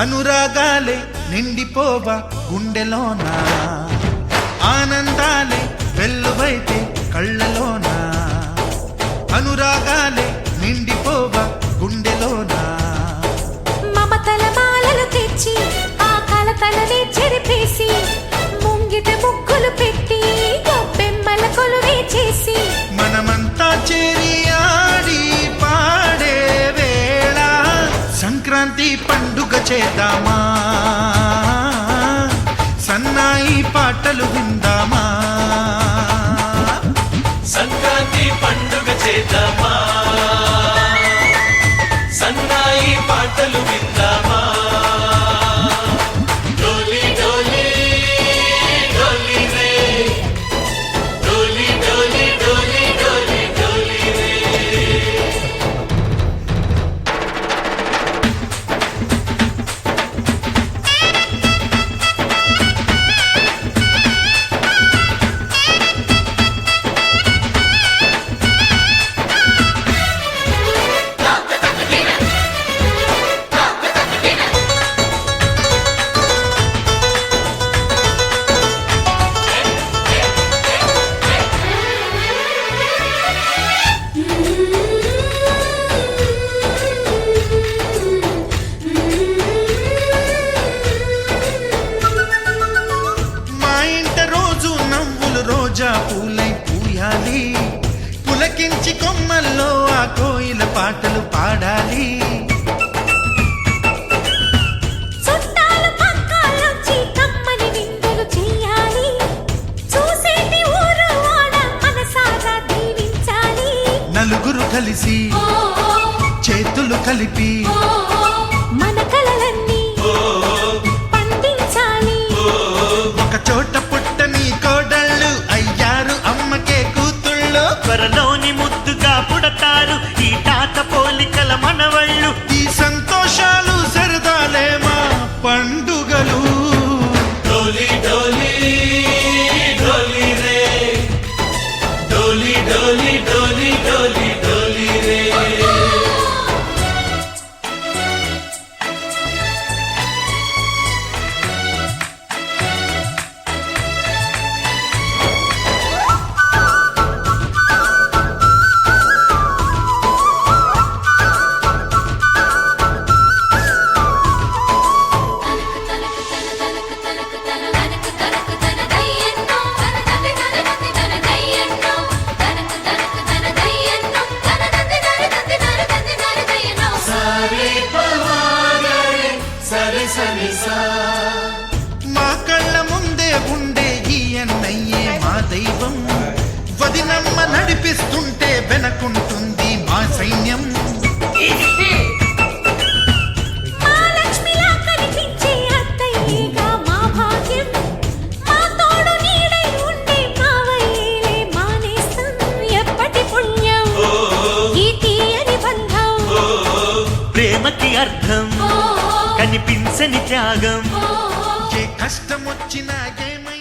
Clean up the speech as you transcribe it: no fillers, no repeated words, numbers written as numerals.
అనురాగాలే నిండిపోవా గుండెలోనా, ఆనందాలే వెల్లువైతే కళ్ళలోనా. అనురాగాలే నిండిపోవా గుండెలోనా, మమతల మాలలు తెచ్చి ఆ కలతలనే చెరిపేసి ముంగిట ముగ్గులు పెట్టి గొప్పెమ్మల కొలువే చేసి మనమంతా చేరి ఆడి పాడే వేళ సంక్రాంతి పండుగ చేద్దామా, సన్నాయి పాటలు విందామా. సంక్రాంతి పండుగ చేద్దామా, సన్నాయి పాటలు విందామా. డోలి డోలి డోలి రే, డోలి డోలి డోలి డోలి డోలి రే. రోజా పూలై పూయాలి, పులకించి కొమ్మల్లో ఆ కోయిల పాటలు పాడాలి. చుట్టాలు పక్కాలొచ్చి కమ్మని విందులు చెయ్యాలి, చూసేటి ఊరు వాడ మనసారా దీవించాలి. నలుగురు కలిసి చేతులు కలిపి మన కలలన్నీ పండించాలి. ఒక చోట పుట్టని కోడళ్ళు అయ్యారు అమ్మకే కూతుళ్ళు, త్వరలోని ముద్దుగా పుడతారు ఈ తాత పోలికల మనవళ్ళు. ఈ సంతోషాలు సరదాలే మా పండుగలు. డోలి డోలి డోలి రే, డోలి డోలి డోలి డోలి డోలి రే. మా కళ్ళ ముందే ఉండే ఈ అన్నయ్యే మా దైవం, వదినమ్మ నడిపిస్తుంటే వెనకుంటుంది మా సైన్యం. మా లక్ష్మిలా కనిపించే అత్తయ్యేగా మా భాగ్యం, మా తోడు నీడై ఉండే మావయ్యేలే మా నేస్తం. ఎప్పటి పుణ్యం ఈ తీయని బంధం, ప్రేమకి అర్థం కనిపించని త్యాగం. ఏ కష్టం వచ్చినా ఏమై